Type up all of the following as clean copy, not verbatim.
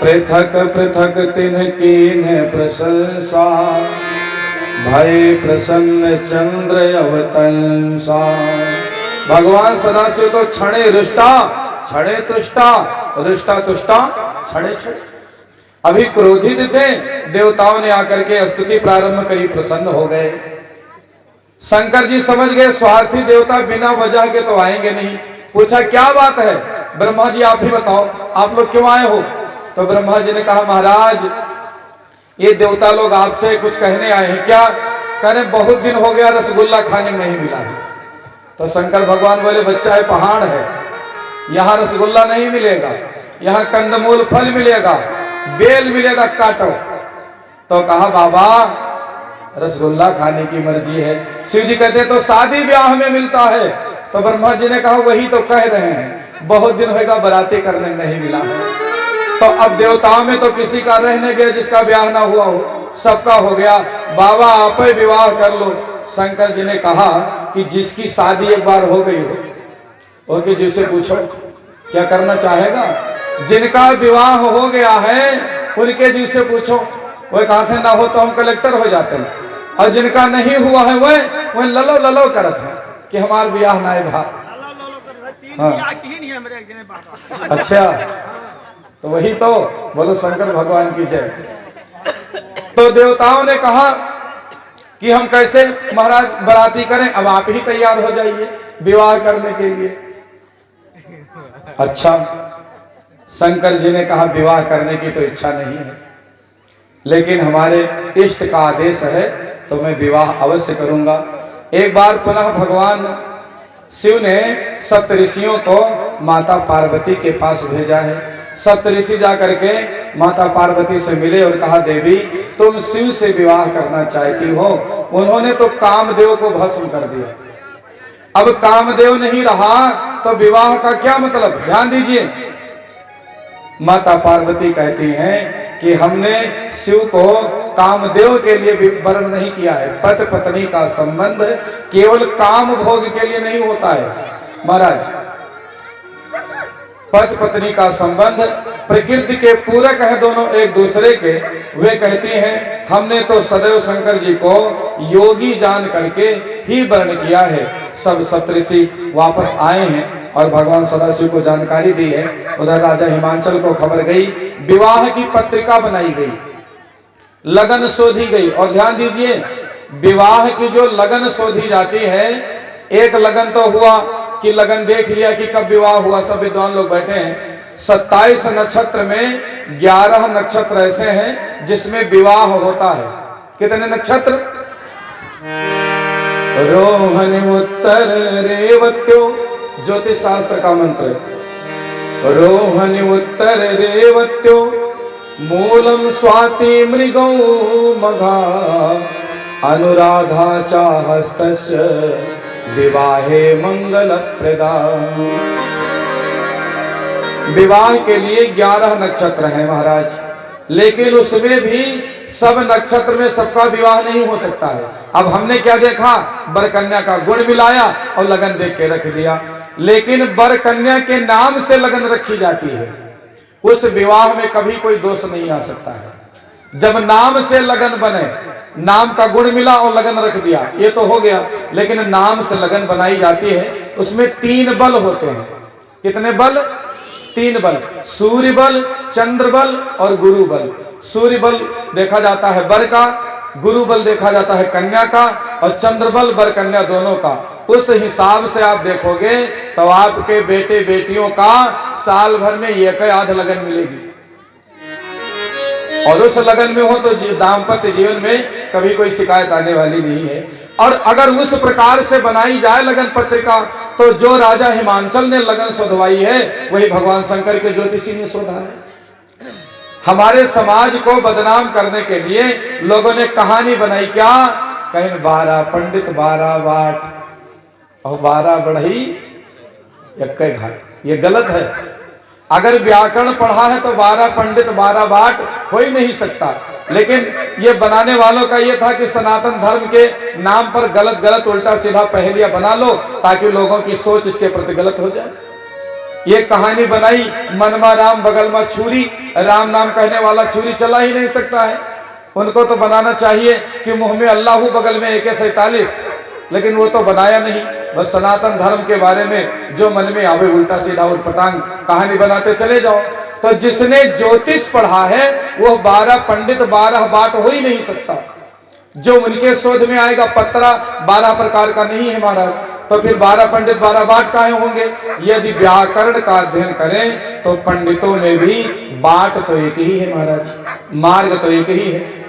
पृथक पृथक तिन्ह कीन प्रशंसा, भय प्रसन्न चंद्र अवतंसा। भगवान सदाशिव तो क्षणे रुष्टा क्षणे तुष्टा, रुष्टा तुष्टा क्षणे क्षणे। अभी क्रोधित थे, देवताओं ने आकर के स्तुति प्रारंभ करी, प्रसन्न हो गए। शंकर जी समझ गए स्वार्थी देवता बिना वजह के तो आएंगे नहीं। पूछा क्या बात है? ब्रह्मा जी आप ही बताओ, आप लोग क्यों आए हो? तो ब्रह्मा जी ने कहा महाराज ये देवता लोग आपसे कुछ कहने आए हैं। क्या कह रहे? बहुत दिन हो गया रसगुल्ला खाने में नहीं मिला है। तो शंकर भगवान बोले बच्चा है, पहाड़ है, यहाँ रसगुल्ला नहीं मिलेगा, यहाँ कंदमूल फल मिलेगा, बेल मिलेगा, काटो। तो कहा बाबा रसगुल्ला खाने की मर्जी है। शिव जी कहते तो शादी ब्याह में मिलता है। तो ब्रह्मा जी ने कहा वही तो कह रहे हैं, बहुत दिन होगा बराती करने नहीं मिला है। तो अब देवताओं में तो किसी का रहने गया जिसका ब्याह ना हुआ हो, सबका हो गया। बाबा आप ही विवाह कर लो। शंकर जी ने कहा कि जिसकी शादी एक बार हो गई हो, ओके जी से पूछो क्या करना चाहेगा। जिनका विवाह हो गया है उनके जी से पूछो, वो कहते ना हो तो हम कलेक्टर हो जाते हैं। और जिनका नहीं हुआ है वह ललो ललो करत है कि हमार ब्याह ना है भा। हाँ। अच्छा तो वही तो बोलो शंकर भगवान की जय। तो देवताओं ने कहा कि हम कैसे महाराज बराती करें? अब आप ही तैयार हो जाइए विवाह करने के लिए। अच्छा शंकर जी ने कहा विवाह करने की तो इच्छा नहीं है, लेकिन हमारे इष्ट का आदेश है तो मैं विवाह अवश्य करूंगा। एक बार पुनः भगवान शिव ने सप्तऋषियों को माता पार्वती के पास भेजा है। सप्तऋषि जाकर के माता पार्वती से मिले और कहा देवी तुम शिव से विवाह करना चाहती हो। उन्होंने तो कामदेव को भस्म कर दिया, अब कामदेव नहीं रहा तो विवाह का क्या मतलब? ध्यान दीजिए, माता पार्वती कहती हैं कि हमने शिव को कामदेव के लिए वर्ण नहीं किया है। पति पत्नी का संबंध केवल काम भोग के लिए नहीं होता है महाराज। पति पत्नी का संबंध प्रकृति के पूरक है, दोनों एक दूसरे के। वे कहती हैं हमने तो सदैव शंकर जी को योगी जान करके ही वर्ण किया है। सब सप्तऋषि वापस आए हैं और भगवान सदाशिव को जानकारी दी है। उधर राजा हिमांचल को खबर गई, विवाह की पत्रिका बनाई गई, लगन शोधी गई। और ध्यान दीजिए विवाह की जो लगन शोधी जाती है, एक लगन तो हुआ कि लगन देख लिया कि कब विवाह हुआ, सब विद्वान लोग बैठे हैं। 27 नक्षत्र में 11 नक्षत्र ऐसे हैं जिसमें विवाह होता है। कितने नक्षत्र? रोहिणी उत्तर रेवत्यो, ज्योतिष शास्त्र का मंत्र। रोहिणी उत्तर रेवत्यो मूलम स्वाति मृगौ मघा, अनुराधा चाहस्तस्य विवाहे मंगल प्रदा। विवाह के लिए 11 नक्षत्र हैं महाराज, लेकिन उसमें भी सब नक्षत्र में सबका विवाह नहीं हो सकता है। अब हमने क्या देखा? वर कन्या का गुण मिलाया और लगन देख के रख दिया। लेकिन वर कन्या के नाम से लगन रखी जाती है, उस विवाह में कभी कोई दोष नहीं आ सकता है। जब नाम से लगन बने, नाम का गुण मिला और लगन रख दिया, ये तो हो गया। लेकिन नाम से लगन बनाई जाती है, उसमें 3 बल होते हैं। कितने बल? 3 बल, सूर्य बल, चंद्र बल और गुरु बल। सूर्य बल देखा जाता है वर का, गुरु बल देखा जाता है कन्या का, और चंद्र बल वर कन्या दोनों का। उस हिसाब से आप देखोगे तो आपके बेटे बेटियों का साल भर में एक आध लगन मिलेगी। और उस लगन में हो तो दाम्पत्य जीवन में कभी कोई शिकायत आने वाली नहीं है। और अगर उस प्रकार से बनाई जाए लगन पत्रिका, तो जो राजा हिमांचल ने लगन शोधवाई है वही भगवान शंकर के ज्योतिषी ने शोधा है। हमारे समाज को बदनाम करने के लिए लोगों ने कहानी बनाई, क्या कहीं 12 पंडित 12 बाट और 12 बढ़ई एक घाट। ये गलत है। अगर व्याकरण पढ़ा है तो 12 पंडित 12 बाट हो ही नहीं सकता। लेकिन ये बनाने वालों का ये था कि सनातन धर्म के नाम पर गलत गलत उल्टा सीधा पहेलियां बना लो ताकि लोगों की सोच इसके प्रति गलत हो जाए। ये कहानी बनाई मनवा राम बगल में छुरी, राम नाम कहने वाला छुरी चला ही नहीं सकता है। उनको तो बनाना चाहिए कि मुंह में अल्लाहू बगल में AK-47, लेकिन वो तो बनाया नहीं। बस सनातन धर्म के बारे में जो मन में आवे उल्टा सीधा उठपटांग कहानी बनाते चले जाओ। तो जिसने ज्योतिष पढ़ा है वो 12 पंडित 12 बाट हो ही नहीं सकता। जो उनके शोध में आएगा पत्रा 12 प्रकार का नहीं है महाराज, तो फिर 12 पंडित 12 बाट काहे होंगे। यदि व्याकरण का अध्ययन करें तो पंडितों में भी बाट तो एक ही है महाराज, मार्ग तो एक ही है।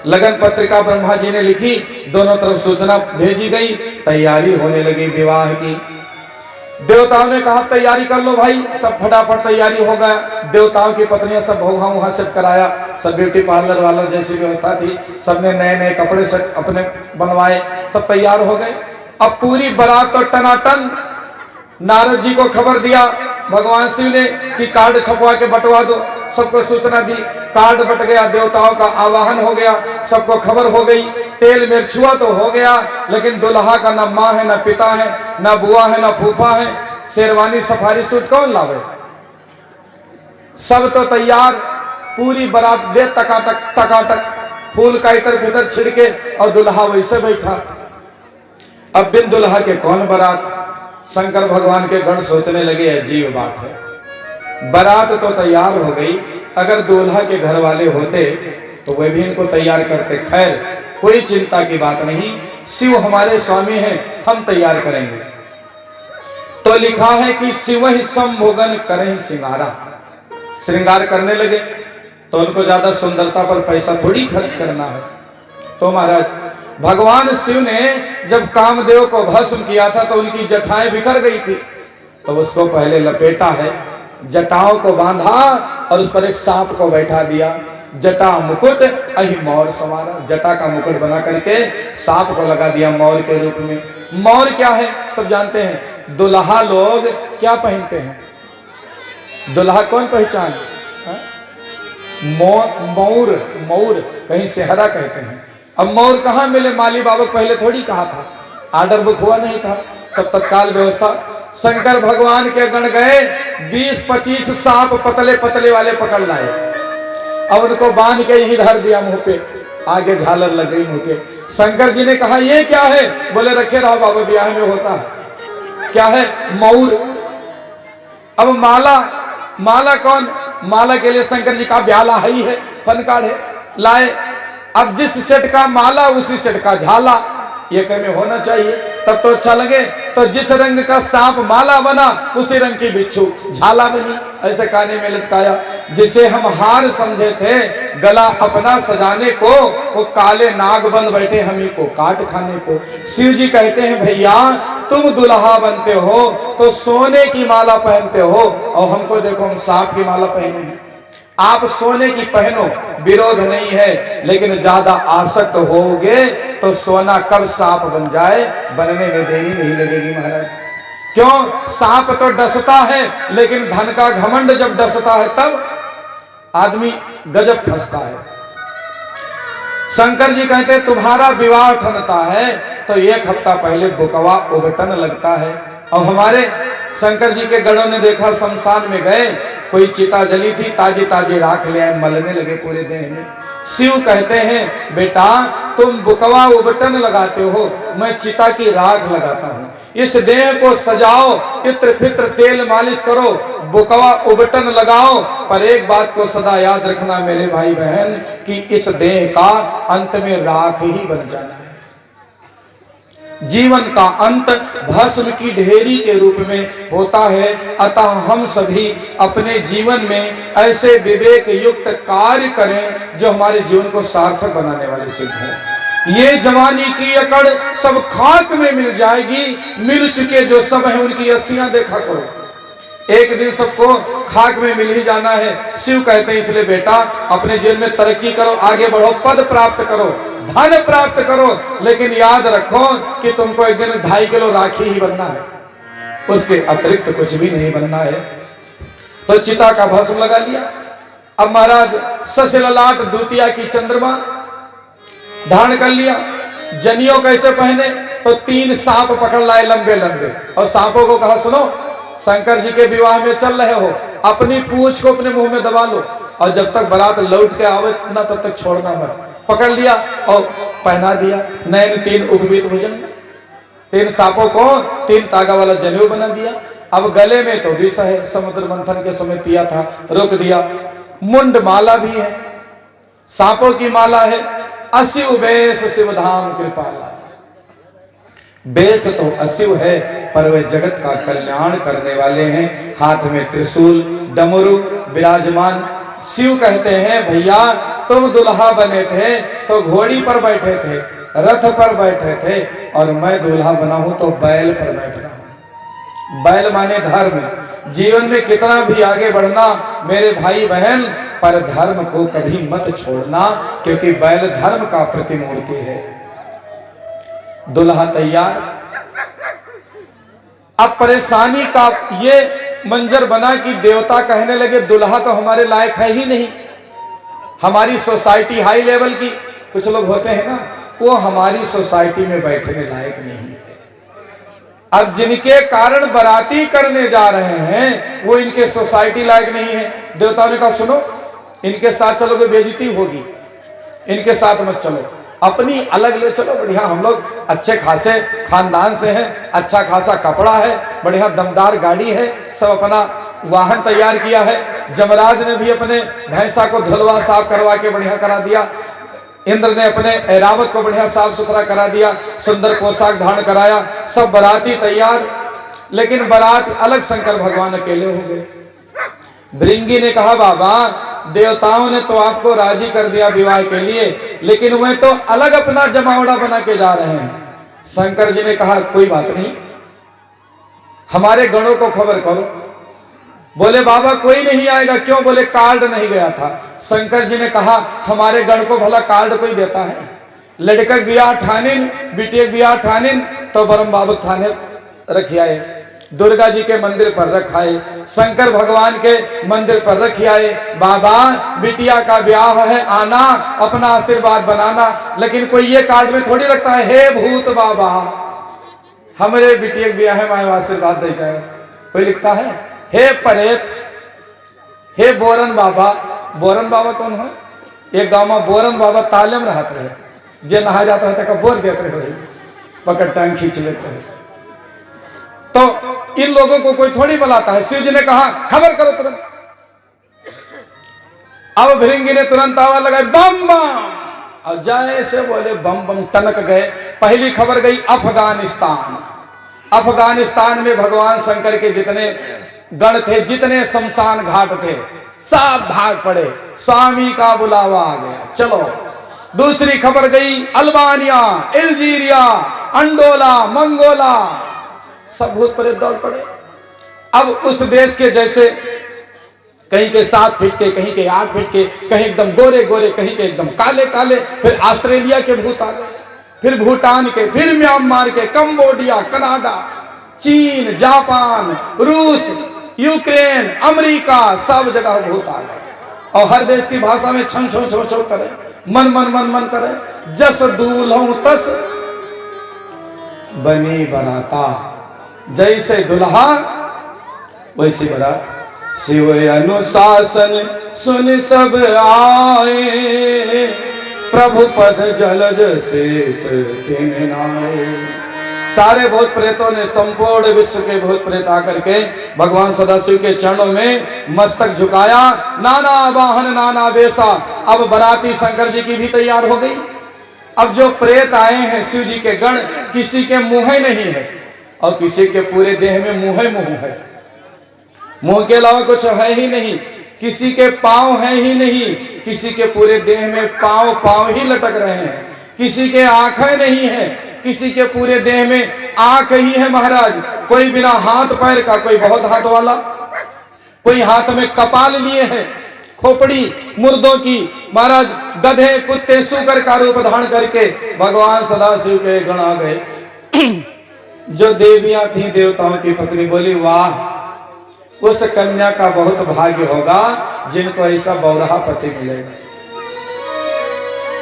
लगन पत्रिका ब्रह्मा जी ने लिखी, दोनों तरफ सूचना भेजी गई, तैयारी होने लगी विवाह की। देवताओं ने कहा तैयारी कर लो भाई, सब फटाफट तैयारी हो गया। देवताओं की पत्नियां सब भौहा वहां सेट कराया, सब ब्यूटी पार्लर वालों जैसी व्यवस्था थी, सबने नए नए कपड़े सेट अपने बनवाए, सब तैयार हो गए। अब पूरी बारात तो टनाटन। नारद जी को खबर दिया भगवान शिव ने कि कार्ड छपवा के बंटवा दो, सबको सूचना दी, कार्ड बट गया, देवताओं का आवाहन हो गया, सबको खबर हो गई। तेल मिर्चुआ तो हो गया, लेकिन दुल्हा का ना माँ है, ना पिता है, ना बुआ है, ना फूफा है। शेरवानी सफारी सूट कौन लावे। सब तो तैयार, पूरी बारात दे टकाटक फूल का इतर फितर छिड़के और दुल्हा वैसे बैठा। अब बिन दुल्हा के कौन बारात। शंकर भगवान के गण सोचने लगे अजीब बात है, बारात तो तैयार हो गई, अगर दूल्हा के घर वाले होते तो वे भी इनको तैयार करते। खैर कोई चिंता की बात नहीं, शिव हमारे स्वामी हैं, हम तैयार करेंगे। तो लिखा है कि शिव ही संभोगन करें सिंगारा, श्रृंगार करने लगे। तो उनको ज्यादा सुंदरता पर पैसा थोड़ी खर्च करना है। तो महाराज भगवान शिव ने जब कामदेव को भस्म किया था तो उनकी जटाएं बिखर गई थी, तो उसको पहले लपेटा है, जटाओं को बांधा और उस पर एक सांप को बैठा दिया। जटा मुकुट अहि मोर समारा, जटा का मुकुट बना करके सांप को लगा दिया मोर के रूप में। मोर क्या है सब जानते हैं। दुल्हा लोग क्या पहनते हैं, दुल्हा कौन पहचान। मौर, मौर कहीं सेहरा कहते हैं। अब मोर कहाँ मिले, माली बाबा पहले थोड़ी कहा था, आर्डर बुक हुआ नहीं था, सब तत्काल व्यवस्था। शंकर भगवान के गण गए, 20-25 सांप पतले पतले वाले पकड़ लाए, अब उनको बांध के यहीं धर दिया मुंह पे, आगे झालर लग गई मुंह पे। शंकर जी ने कहा ये क्या है, बोले रखे रहो बाबा ब्याह में होता है। क्या है, मौर। अब माला, माला कौन, माला के लिए शंकर जी का ब्याला ही है, फनकार है, लाए। अब जिस सेट का माला उसी सेट का झाला, ये में होना चाहिए तब तो अच्छा लगे। तो जिस रंग का सांप माला बना उसी रंग की बिच्छू झाला बनी, ऐसे काने में लटकाया। जिसे हम हार समझे थे गला अपना सजाने को, वो काले नाग बन बैठे हम ही को काट खाने को। शिव जी कहते हैं भैया तुम दुल्हा बनते हो तो सोने की माला पहनते हो, और हमको देखो हम सांप की माला पहने हैं। आप सोने की पहनो, विरोध नहीं है, लेकिन ज्यादा आसक्त होगे तो सोना कब सांप बन जाए बनने में देरी नहीं लगेगी महाराज। क्यों, सांप तो डसता है, लेकिन धन का घमंड जब डसता है तब आदमी गजब फंसता है। शंकर जी कहते तुम्हारा विवाह ठनता है तो 1 हफ्ता पहले बुकवा उबटन लगता है। और हमारे शंकर जी के गणों ने देखा, शमशान में गए, कोई चिता जली थी, ताजी ताजी राख ले आए, मलने लगे पूरे देह में। शिव कहते हैं बेटा तुम बुकवा उबटन लगाते हो, मैं चिता की राख लगाता हूँ। इस देह को सजाओ, इत्र फित्र तेल मालिश करो, बुकवा उबटन लगाओ, पर एक बात को सदा याद रखना मेरे भाई बहन कि इस देह का अंत में राख ही बन जाना है। जीवन का अंत भस्म की ढेरी के रूप में होता है। अतः हम सभी अपने जीवन में ऐसे विवेक युक्त कार्य करें जो हमारे जीवन को सार्थक बनाने वाले सिद्ध हैं। ये जवानी की अकड़ सब खाक में मिल जाएगी, मिल चुके जो सब हैं उनकी अस्थियां देखा करो। एक दिन सबको खाक में मिल ही जाना है। शिव कहते हैं इसलिए बेटा अपने जीवन में तरक्की करो, आगे बढ़ो, पद प्राप्त करो, धन प्राप्त करो, लेकिन याद रखो कि तुमको एक दिन 2.5 किलो राखी ही बनना है, उसके अतिरिक्त कुछ भी नहीं बनना है। तो चिता का भस्म लगा लिया। अब महाराज ससललाट दूतिया की चंद्रमा धारण कर लिया। जनियो कैसे पहने, तो 3 सांप पकड़ लाए लंबे लंबे, और सांपों को कहा सुनो शंकर जी के विवाह में चल रहे हो, अपनी पूंछ को अपने मुंह में दबा लो और जब तक बारात लौट के आवे ना तब तक छोड़ना मत। पकड़ लिया और पहना दिया। नैन 3 उपवीत भुजंग, 3 सांपों को 3 तागा वाला जनेऊ बना दिया। अब गले में तो विष है, समुद्र मंथन के समय पिया था, रोक दिया। मुंड माला भी है, सांपों की माला है। अशिव बेस शिवधाम कृपाला। बेस तो अशिव है पर वे जगत का कल्याण करने वाले हैं। हाथ में त्रिशूल डमरू विराजमान। शिव कहते हैं भैया तुम दुल्हा बने थे तो घोड़ी पर बैठे थे, रथ पर बैठे थे, और मैं दूल्हा बना हूं तो बैल पर बैठ रहा हूं। बैल माने धर्म। जीवन में कितना भी आगे बढ़ना मेरे भाई बहन, पर धर्म को कभी मत छोड़ना, क्योंकि बैल धर्म का प्रतिमूर्ति है। दुल्हा तैयार। अब परेशानी का ये मंजर बना कि देवता कहने लगे दुल्हा तो हमारे लायक है ही नहीं। हमारी सोसाइटी हाई लेवल की, कुछ लोग होते हैं ना, वो हमारी सोसाइटी में बैठने लायक नहीं है। अब जिनके कारण बाराती करने जा रहे हैं वो इनके सोसाइटी लायक नहीं है। देवताओं ने कहा सुनो, इनके साथ चलोगे बेइज्जती होगी, इनके साथ मत चलो, अपनी अलग ले चलो। बढ़िया हम लोग अच्छे खासे खानदान से हैं, अच्छा खासा कपड़ा है, बढ़िया दमदार गाड़ी है, सब अपना वाहन तैयार किया है। जमराज ने भी अपने भैंसा को धुलवा साफ करवा के बढ़िया करा दिया। इंद्र ने अपने ऐरावत को बढ़िया साफ सुथरा करा दिया, सुंदर पोशाक धारण कराया। सब बाराती तैयार, लेकिन बारात अलग शंकर भगवान अकेले हो गए। भृंगी ने कहा बाबा देवताओं ने तो आपको राजी कर दिया विवाह के लिए, लेकिन वे तो अलग अपना जमावड़ा बना के जा रहे हैं। शंकर जी ने कहा कोई बात नहीं, हमारे गणों को खबर करो। बोले बाबा कोई नहीं आएगा। क्यों? बोले कार्ड नहीं गया था। शंकर जी ने कहा हमारे गण को भला कार्ड कोई देता है? लड़का ब्याह ठानिन, बिटिया ब्याह ठानिन तो बरम बाबू थाने रखियाए, दुर्गा जी के मंदिर पर रखाए, शंकर भगवान के मंदिर पर रखियाए। बाबा बिटिया का ब्याह है, आना अपना आशीर्वाद बनाना। लेकिन कोई ये कार्ड में थोड़ी रखता है हे भूत बाबा हमारे बिटिया का ब्याह है, मैं आशीर्वाद दे जाए। कोई लिखता है हे परेत, हे बोरन बाबा। बोरन बाबा कौन है? एक गांव में बोरन बाबा ताले में रहते रहे, जे नहा जाता है तो बोर देते रहे, पकड़ टांग खींच लेते रहे। तो इन लोगों को कोई थोड़ी बुलाता है। शिव जी ने कहा खबर करो तुरंत। अब भृंगी ने तुरंत आवाज लगाई बम बम, और जैसे बोले बम बम टनक गए। पहली खबर गई अफगानिस्तान। अफगानिस्तान में भगवान शंकर के जितने गण थे, जितने शमशान घाट थे, सब भाग पड़े। स्वामी का बुलावा आ गया, चलो। दूसरी खबर गई अल्बानिया, अल्जीरिया, अंडोला, मंगोला, सब भूत प्रेत दौड़ पड़े। अब उस देश के जैसे कहीं के 7 फीट के, कहीं के 8 फीट के, कहीं एकदम गोरे गोरे, कहीं के एकदम काले काले। फिर ऑस्ट्रेलिया के भूत आ गए, फिर भूटान के, फिर म्यांमार के, कंबोडिया, कनाडा, चीन, जापान, रूस, यूक्रेन, अमेरिका, सब जगह भूत आ गए। और हर देश की भाषा में छम छम छम छम करे, मन मन मन मन करे। जस दूल्हों तस बनी बराता, जैसे दुल्हा वैसी बारात। शिव अनुशासन सुन सब आए, प्रभु पद जलज शेष तिन नाए। सारे भूत प्रेतों ने, संपूर्ण विश्व के भूत प्रेत आकर के भगवान सदाशिव के चरणों में मस्तक झुकाया। नाना वाहन नाना वेशा। अब बाराती शंकर जी की भी तैयार हो गई। अब जो प्रेत आए हैं शिव जी के गण, किसी के मुंह नहीं है और किसी के पूरे देह में मुंह है। मुंह के अलावा कुछ है ही नहीं। किसी के पांव है ही नहीं, किसी के पूरे देह में पांव ही लटक रहे हैं। किसी के आंखें नहीं है, किसी के पूरे देह में आंख ही है महाराज। कोई बिना हाथ पैर का, कोई बहुत हाथ वाला, कोई हाथ में कपाल लिए है, खोपड़ी मुर्दों की। महाराज गधे कुत्ते सूकर का रूप धारण करके भगवान सदाशिव के गण आ गए। जो देवियां थी देवताओं की पत्नी बोली वाह, उस कन्या का बहुत भाग्य होगा जिनको ऐसा बौरहा पति मिलेगा।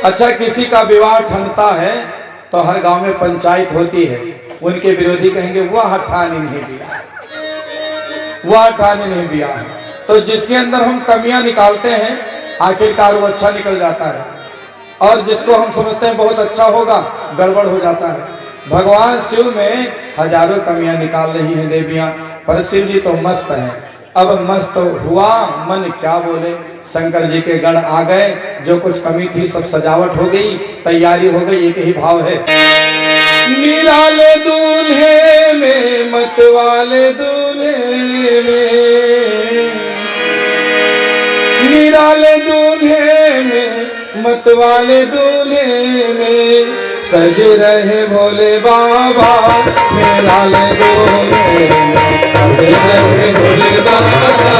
अच्छा, किसी का विवाह ठनता है तो हर गांव में पंचायत होती है। उनके विरोधी कहेंगे वह ठान ही नहीं दिया, वह ठाने नहीं दिया है। तो जिसके अंदर हम कमियां निकालते हैं आखिरकार वो अच्छा निकल जाता है, और जिसको हम समझते हैं बहुत अच्छा होगा गड़बड़ हो जाता है। भगवान शिव में हजारों कमियां निकाल रही हैं देवियां, पर शिव जी तो मस्त है। अब मस्त हुआ मन क्या बोले, शंकर जी के गण आ गए, जो कुछ कमी थी सब सजावट हो गई, तैयारी हो गई। एक ही भाव है, निराले दूल्हे में मतवाले दूल्हे में, निराले दूल्हे में मतवाले दूल्हे में, सज रहे भोले बाबा निराले दूल्हे में, सज रहे भोले बाबा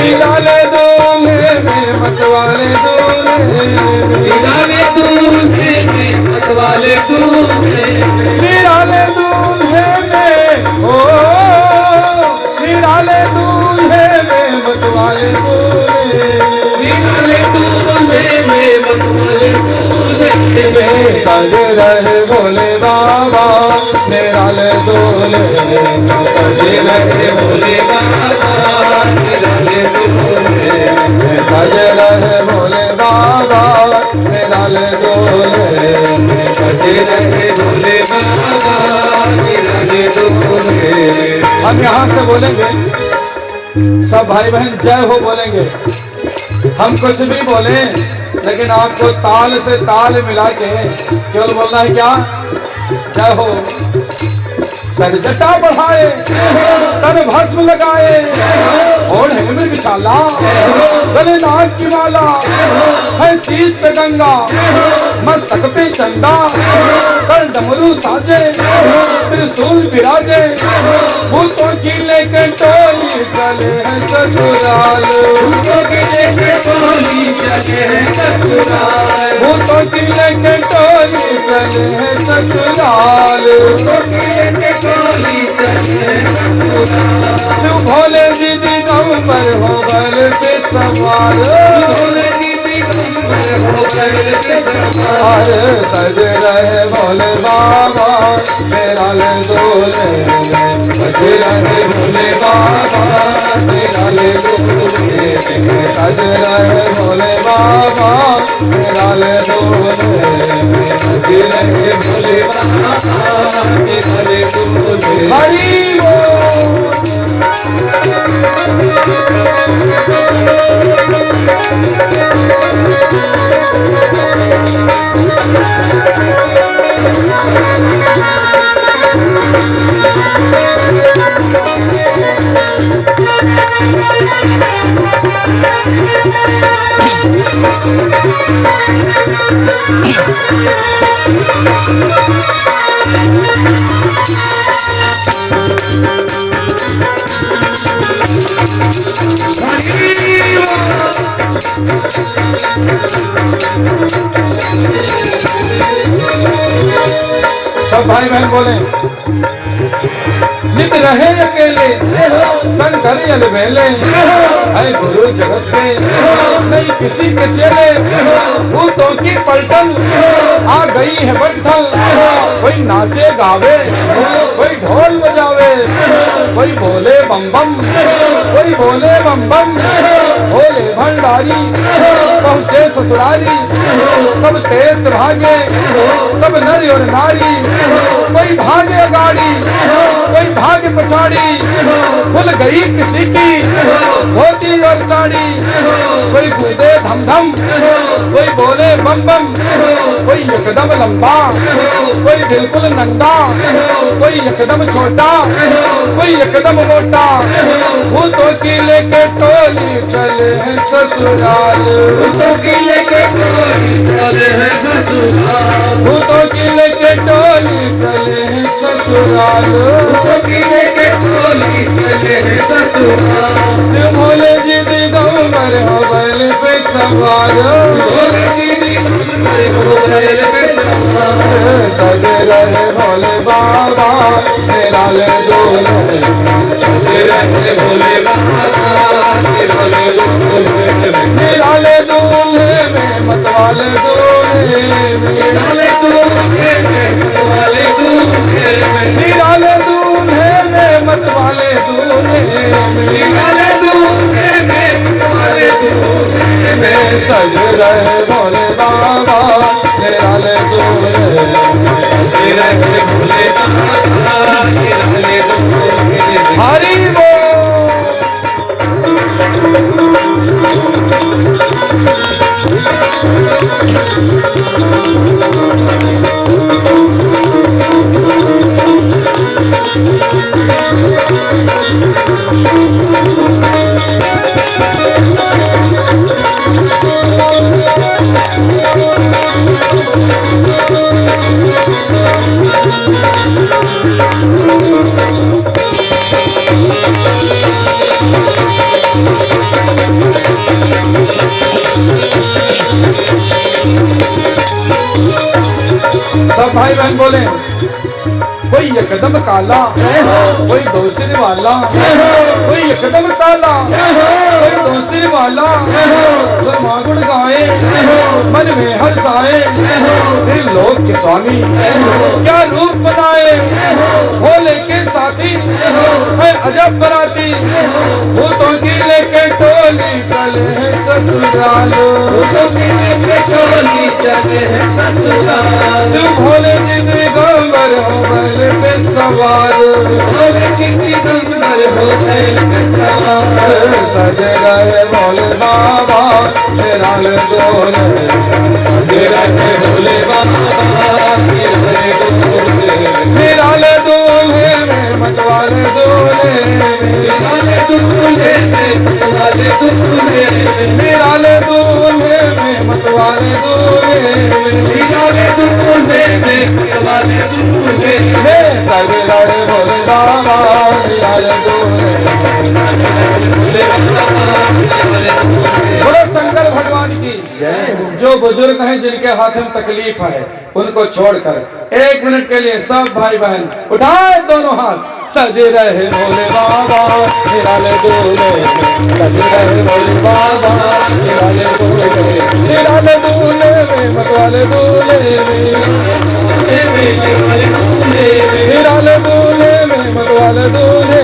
निराले दूल्हे में मतवाले दूल्हे में, निराले दूल्हे में मतवाले दूल्हे में, निराले दूल्हे में, ओ निराले दूल्हे में मतवाले दूल्हे में, निराले दूल्हे में मतवाले दूल्हे में, सज रहे भोले बाबा निराले दूल्हे में, सज रहे भोले बाबा निराले दूल्हे में, सज रहे भोले बाबा निराले दूल्हे में, सज रहे भोले बाबा निराले दूल्हे में। हम यहाँ से बोलेंगे, सब भाई बहन जय हो बोलेंगे। हम कुछ भी बोले, लेकिन आपको ताल से ताल मिला के केवल बोलना है क्या, जय हो। सर जटा बढ़ाए, तन भस्म लगाए, और है मृगशाला, गले नाग की माला, है शीत पे गंगा, मस्तक पे चंदा, कर डमरू साजे, त्रिशूल विराजे, भूतों की लेके टोली चले हैं ससुराल, भूतों की लेके टोली चले हैं ससुराल, भूतों की लेके टोली चले हैं ससुराल, भूतों की लेके टोली चले हैं ससुराल। शिव भोले जी दिगंबर हो बल पे सवार, भोले जी दिगंबर हो बल पे सवार, सज रहे भोले बाबा निराले दूल्हे में, सज रहे भोले बाबा निराले दूल्हे में, सज रहे भोले बाबा निराले दूल्हे में, सज रहे भोले बाबा निराले दूल्हे में। हरि बोल। सब भाई बहन बोले, नित रहे अकेले शंकर अलबेले, है गुरु जगत पे नहीं किसी के चेले, भूतों की पलटन आ गई है बंठल, कोई नाचे गावे, कोई ढोल बजावे, कोई बोले बम बम, कोई बोले बम बम, भोले भंडारी पहुँचे ससुरारी, सब तेज भागे, सब नर और नारी, कोई भागे गाड़ी, कोई भागे पछाड़ी, भूल गई किसी की धोती और साड़ी, कोई कूदे धम धम, कोई बोले बम बम, कोई एकदम लंबा, कोई बिल्कुल नंगा, कोई एकदम छोटा, कोई एकदम मोटा, भूतों की लेके टोली चले हैं ससुराल, भूतों की लेके टोली चले हैं ससुराल, भूतों की लेके टोली चले हैं ससुराल, भूतों की लेके टोली चले हैं ससुराल। शिव भोले जी दिगंबर हो बैल पे सवार, भोले जी दिगंबर हो बैल पे सवार, सज रहे भोले बाबा निराले दूल्हे में, सज रहे भोले बाबा निराले दूल्हे में, निराले दूल्हे में मतवाले दूल्हे में, निराले दूल्हे में मतवाले दूल्हे में, निराले दूल्हे में सज रहे भोले बाबा निराले दूल्हे भोले बाबा निराले दूल्हे हरि बोल। सब भाई बहन बोले, कोई एकदम काला कोई दो सिर वाला, कोई एकदम काला कोई दो सिर वाला, गुण गाए मन में हर्षाए, त्रिलोक के स्वामी क्या रूप बनाए, भोले के साथी है अजब बराती, भूतों की लेके टोली चले हैं ससुराल, शिव भोले जी दिगंबर हो बैल पे सवार, सज रहे भोले बाबा निराल डोले, सज रहे भोले बाबा निराल दूल्हे में मतवाले दूल्हे निराले दूल्हे निराले दूल्हे में मतवाले दूल्हे निराले दूल्हे निराले दूल्हे सज रहे भोले बाबा निराल दूल्हे। बोलो शंकर भगवान की जय। जो बुजुर्ग हैं जिनके हाथ में तकलीफ है उनको छोड़कर एक मिनट के लिए सब भाई बहन उठाए दोनों हाथ, सज रहे भोले बाबा निराले दूल्हे, सज रहे भोले बाबा निराले दूल्हे, निराले दूल्हे में मतवाले दूल्हे निराले दूल्हे में मतवाले दूल्हे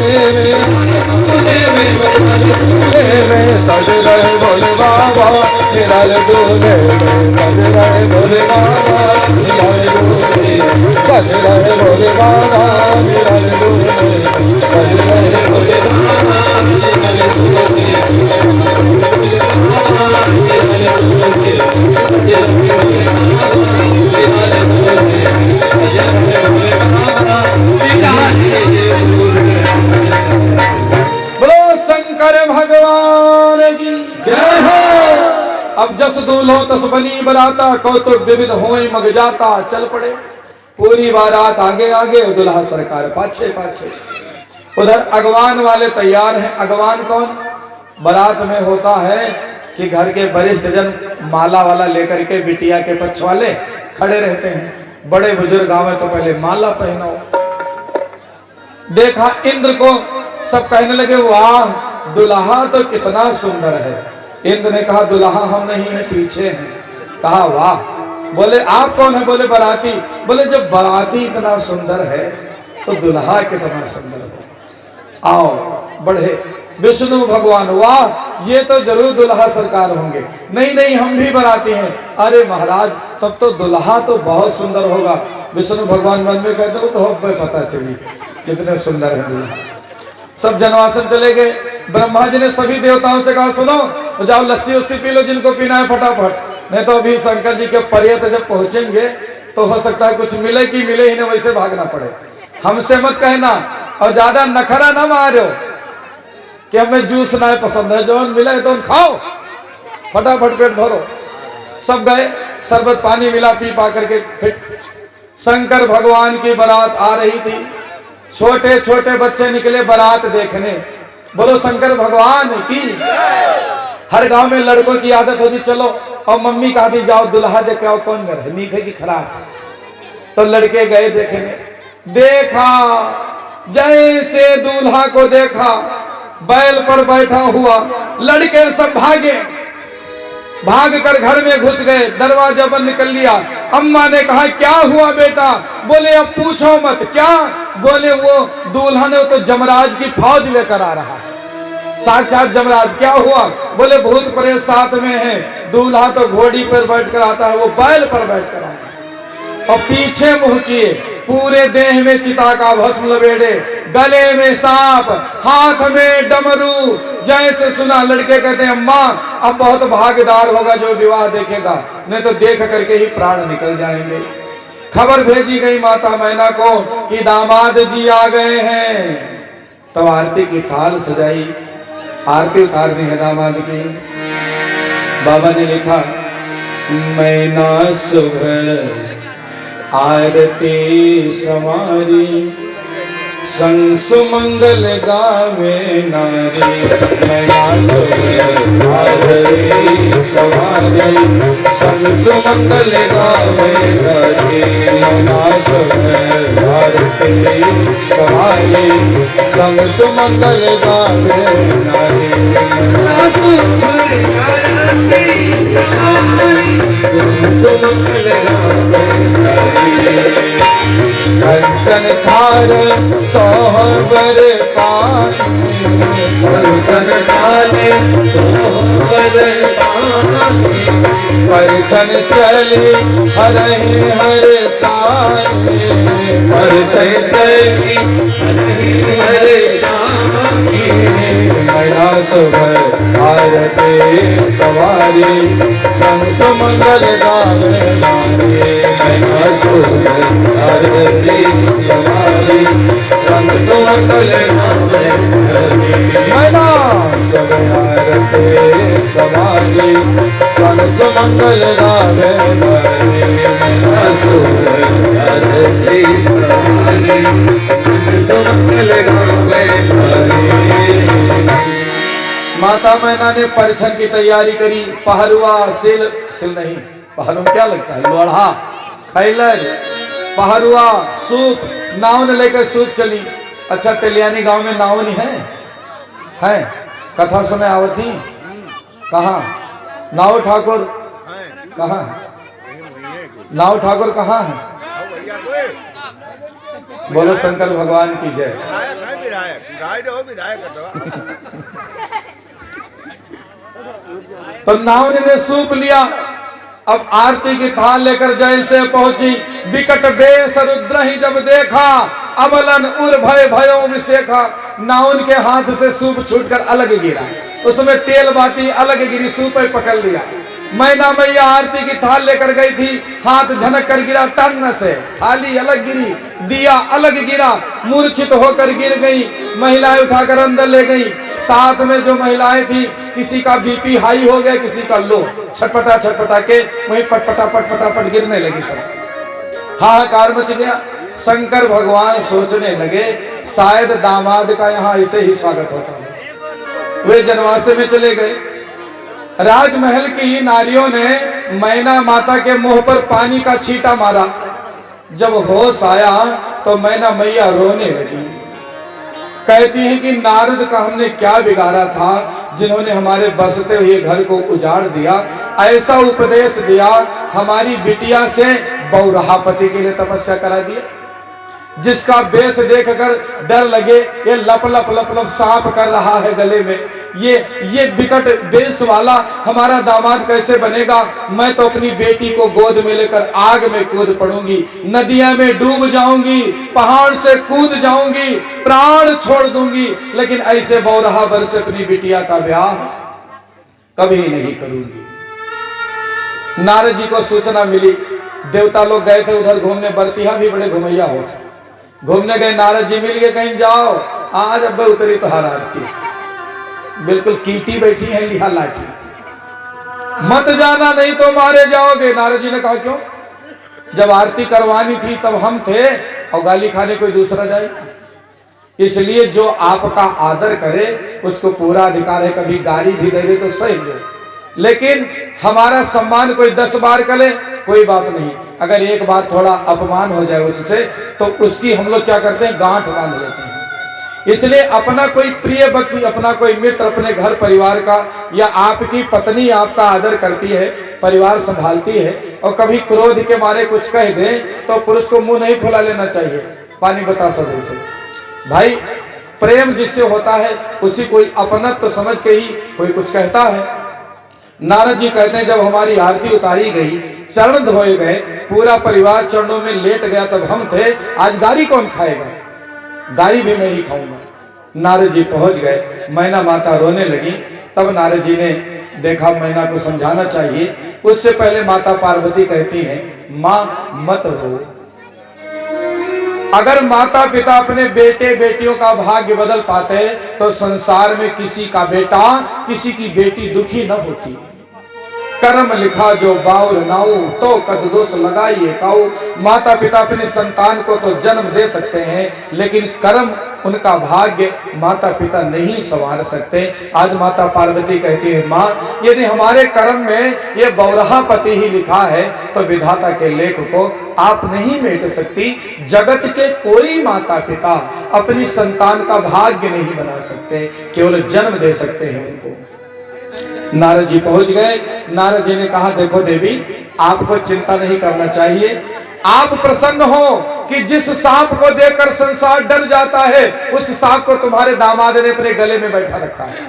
में सज रहे भोले बाबा निराले दूल्हे, सज रहे भोले बाबा निराले दूल्हे, सज रहे भोले बाबा निराले दूल्हे, सज रहे भोले बाबा निराले बोलो शंकर भगवान की जय हो। अब जस दूल्हो तस बनी बराता, कौतुक विविध होई मग जाता, चल पड़े पूरी बारात आगे आगे दुल्हा सरकार पाछे पाछे। उधर अगवान वाले तैयार हैं। अगवान कौन? बारात में होता है कि घर के वरिष्ठ जन माला वाला लेकर के बिटिया के पक्ष वाले खड़े रहते हैं। बड़े बुजुर्ग आवे तो पहले माला पहनाओ। देखा इंद्र को, सब कहने लगे वाह दुल्हा तो कितना सुंदर है। इंद्र ने कहा दुल्हा हम नहीं है, पीछे हैं। कहा वाह। बोले आप कौन है? बोले बाराती। बोले जब बाराती इतना सुंदर है तो दुल्हा कितना सुंदर हो। आओ बढ़े। विष्णु भगवान वाह ये तो जरूर दुल्हा सरकार होंगे। नहीं नहीं हम भी बाराती हैं। अरे महाराज तब तो दुल्हा तो बहुत सुंदर होगा। विष्णु भगवान मन में कहते हो तो हमें पता चली कितने सुंदर है दुल्हा। सब जनवासन चले गए। ब्रह्मा जी ने सभी देवताओं से कहा सुनो जाओ लस्सी उस्सी पी लो जिनको पीना है फटाफट, नहीं तो अभी शंकर जी के पर्यत जब पहुंचेंगे तो हो सकता है कुछ मिले कि मिले ही नहीं, वैसे भागना पड़े। हमसे मत कहना और ज्यादा नखरा ना मारो कि हमें जूस ना पसंद है, जो मिले तो खाओ फटाफट पेट भरो। सब गए, शरबत पानी मिला, पी पा करके फिट। शंकर भगवान की बारात आ रही थी। छोटे छोटे बच्चे निकले बारात देखने। बोलो शंकर भगवान की। हर गांव में लड़कों की आदत होती चलो और मम्मी कहा दी जाओ दुल्हा देख आओ कौन घर है, नीक है कि खराब। तो लड़के गए देखने। देखा जैसे दूल्हा को देखा बैल पर बैठा हुआ, लड़के सब भागे, भाग कर घर में घुस गए, दरवाजा बंद कर लिया। अम्मा ने कहा क्या हुआ बेटा? बोले अब पूछो मत। क्या? बोले वो दूल्हा ने तो जमराज की फौज लेकर आ रहा है, साक्षात जमराज। क्या हुआ? बोले भूत प्रेत साथ में है, दूल्हा तो घोड़ी पर बैठकर आता है, वो बैल पर बैठकर आया और पीछे मुंह किए, पूरे देह में चिता का भस्म लपेटे, गले में सांप, हाथ में डमरू। जैसे सुना लड़के कहते हैं अम्मा अब बहुत भागीदार होगा जो विवाह देखेगा, नहीं तो देख करके ही प्राण निकल जाएंगे। खबर भेजी गई माता मैना को कि दामाद जी आ गए हैं। तब आरती की थाल सजाई, आरती उतारनी है दामाद की। बाबा ने लिखा मैना सुघर आरती समारी, संग सुमंगल गावे नारी। मैना सुघर आरती समारी, संग सुमंगल गावे नारी। मैना सुघर आरती समारी, संग सुमंगल गावे नारी। मैना सुघर आरती समारी, संग सुमंगल गावे नारी। कंचन थार सोहबर पानी, कंचन थार सोहबर पानी। परछन चली हरहि हर साई, परछन चली हरहि हर साई। मैना सुघर आरती सवारी, संग सुमंगल गावे नारी। मैना सुघर आरती सवारी, संग सुमंगल गावे नारी। मैना सुघर आरती सवारी, संग सुमंगल गावे नारी। मैना सुघर आरती सवारी, संग सुमंगल गावे नारी। माता मैना ने परिछन की तैयारी करी। पहरुआ सिल नहीं, पहरुआ क्या लगता है, लोढ़ा, खैलर, पहरुआ, सूप, नावन लेकर सूप चली। अच्छा तेलियानी गांव में नावन है कथा सुने आवती कहाँ? नाव ठाकुर कहाँ? नाव ठाकुर कहाँ है? बोलो शंकर भगवान की जय। तो नावन ने सूप लिया। अब आरती की थाल लेकर जैसे पहुंची, विकट बेस रुद्र ही जब देखा, अबलन उर भय भयो विशेखा। नाउन के हाथ से सूप छूटकर अलग गिरा, उसमें तेल बाती अलग गिरी, सूप पकड़ लिया। मैना मैया आरती की थाल लेकर गई थी, हाथ झनक कर गिरा टन से, थाली अलग गिरी, दिया अलग गिरा, मूर्छित होकर गिर गई। महिलाएं उठाकर अंदर ले गई। साथ में जो महिलाएं थी, किसी का बीपी हाई हो गया, किसी का लो, छटपटा के वहीं पट गिरने लगी। सब हाहाकार मच गया। शंकर भगवान सोचने लगे शायद दामाद का यहाँ ऐसे ही स्वागत होता है। वे जनवासे में चले गए। राजमहल की नारियों ने मैना माता के मुंह पर पानी का छींटा मारा। जब होश आया तो मैना मैया रोने लगी। कहती हैं कि नारद का हमने क्या बिगाड़ा था जिन्होंने हमारे बसते हुए घर को उजाड़ दिया, ऐसा उपदेश दिया, हमारी बिटिया से बौरहापति के लिए तपस्या करा दिया, जिसका बेस देखकर डर लगे ये लप लप लप लप सांप कर रहा है गले में, ये विकट बेस वाला हमारा दामाद कैसे बनेगा। मैं तो अपनी बेटी को गोद में लेकर आग में कूद पड़ूंगी, नदियां में डूब जाऊंगी, पहाड़ से कूद जाऊंगी, प्राण छोड़ दूंगी, लेकिन ऐसे बौरहा बर से अपनी बिटिया का ब्याह कभी नहीं करूंगी। नारद जी को सूचना मिली। देवता लोग गए थे उधर घूमने, बरतिहा भी बड़े घुमैया होते, घूमने गए। नारद जी मिल गए, कहीं जाओ आज अब उतरी तो हर आरती, बिल्कुल कीटी बैठी है लिहा लाठी, मत जाना नहीं तो मारे जाओगे। नारद जी ने कहा क्यों? जब आरती करवानी थी तब हम थे और गाली खाने कोई दूसरा जाएगा, इसलिए जो आपका आदर करे उसको पूरा अधिकार है, कभी गाली भी दे दे तो सही ले, लेकिन हमारा सम्मान कोई 10 बार करे कोई बात नहीं, अगर एक बार थोड़ा अपमान हो जाए उससे तो उसकी हम लोग क्या करते हैं, गांठ बांध लेते हैं। इसलिए अपना कोई प्रिय व्यक्ति, अपना कोई मित्र, अपने घर परिवार का या आपकी पत्नी आपका आदर करती है, परिवार संभालती है, और कभी क्रोध के मारे कुछ कह दे तो पुरुष को मुंह नहीं फुला लेना चाहिए, पानी बतासा जैसे। भाई प्रेम जिससे होता है उसी कोई अपनत्व तो समझ के ही कोई कुछ कहता है। नारद जी कहते हैं जब हमारी आरती उतारी गई, चरण धोए गए, पूरा परिवार चरणों में लेट गया, तब हम थे, आज गारी कौन खाएगा? गारी भी मैं ही खाऊंगा। नारद जी पहुंच गए, मैना माता रोने लगी। तब नारद जी ने देखा मैना को समझाना चाहिए। उससे पहले माता पार्वती कहती हैं, मां मत रो। अगर माता पिता अपने बेटे बेटियों का भाग्य बदल पाते तो संसार में किसी का बेटा किसी की बेटी दुखी न होती। कर्म लिखा जो बाउल नाऊ, तो कद दोष लगाइए काऊ। माता पिता अपनी संतान को तो जन्म दे सकते हैं, लेकिन कर्म, उनका भाग्य माता पिता नहीं संवार सकते। आज माता पार्वती कहती है, माँ यदि हमारे कर्म में ये बौरहा पति ही लिखा है तो विधाता के लेख को आप नहीं मेट सकती। जगत के कोई माता पिता अपनी संतान का भाग्य नहीं बना सकते, केवल जन्म दे सकते हैं उनको। नारद जी पहुंच गए। नारद जी ने कहा, देखो देवी, आपको चिंता नहीं करना चाहिए। आप प्रसन्न हो कि जिस सांप को देखकर संसार डर जाता है, उस सांप को तुम्हारे दामाद ने अपने गले में बैठा रखा है।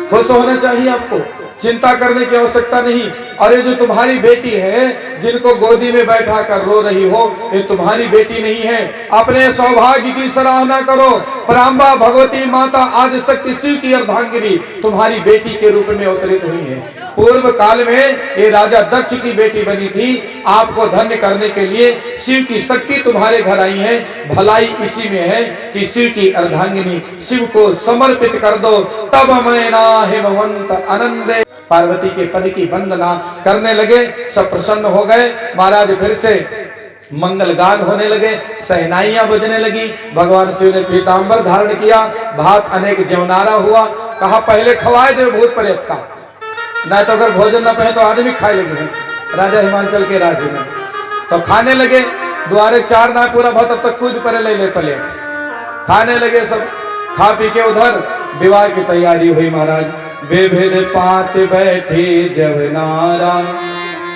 खुश होना चाहिए आपको, चिंता करने की आवश्यकता नहीं। और ये जो तुम्हारी बेटी है जिनको गोदी में बैठा कर रो रही हो, ये तुम्हारी बेटी नहीं है। अपने सौभाग्य की सराहना करो। पराम्बा भगवती माता आदिशक्ति शिव की अर्धांगिनी तुम्हारी बेटी के रूप में अवतरित हुई है। पूर्व काल में ये राजा दक्ष की बेटी बनी थी। आपको धन्य करने के लिए शिव की शक्ति तुम्हारे घर आई है। भलाई इसी में है कि शिव की अर्धांगिनी शिव को समर्पित कर दो, तब मैं ना हेमवंत आनंदे। पार्वती के पद की वंदना करने लगे, सब प्रसन्न हो गए। महाराज फिर से मंगल गान होने लगे, सहनाइयां बजने लगी। भगवान शिव ने पीतांबर धारण किया, भात अनेक जवनारा हुआ। कहा पहले खवाए दे भूत प्रेत का, नहीं तो अगर भोजन न पाए तो आदमी खाए लगे हैं। राजा हिमांचल के राज्य में तो खाने लगे। द्वारे चार ना पूरा भाव तब तक कूद पड़े ले प्लेट खाने लगे। सब खा पी के उधर विवाह की तैयारी हुई। महाराज विविध पात बैठे जवनारा,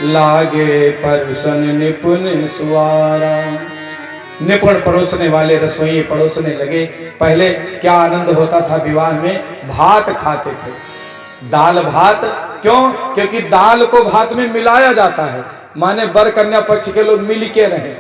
लागे परसन निपुण सुवारा। निपुण परोसने वाले रसोई परोसने लगे। पहले क्या आनंद होता था विवाह में, भात खाते थे, दाल भात। क्यों? क्योंकि दाल को भात में मिलाया जाता है, माने वर कन्या पक्ष के लोग मिल के रहे,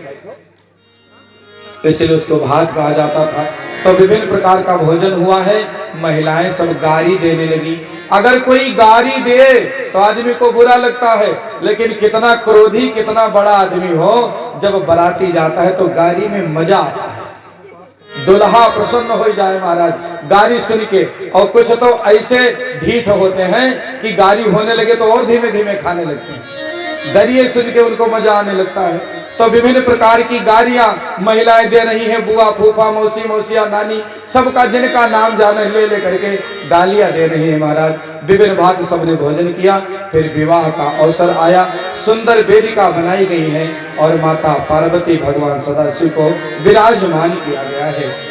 इसलिए उसको भात कहा जाता था। तो विभिन्न प्रकार का भोजन हुआ है। महिलाएं सब गारी देने लगी। अगर कोई गारी दे तो आदमी को बुरा लगता है, लेकिन कितना क्रोधी कितना बड़ा आदमी हो, जब बाराती जाता है तो गारी में मजा आता है। दुल्हा प्रसन्न हो जाए महाराज गारी सुन के। और कुछ तो ऐसे ढीठ होते हैं कि गारी होने लगे तो और धीमे धीमे खाने लगते हैं। गारियां सुन के उनको मजा आने लगता है। तो विभिन्न प्रकार की गारियां महिलाएं दे रही हैं। बुआ, फूफा, मौसी, मौसिया, नानी, सबका जिनका नाम जाने ले ले करके गालियां दे रही है महाराज। विभिन्न भांति सबने भोजन किया। फिर विवाह का अवसर आया। सुंदर वेदिका बनाई गई है और माता पार्वती भगवान सदाशिव को विराजमान किया गया है।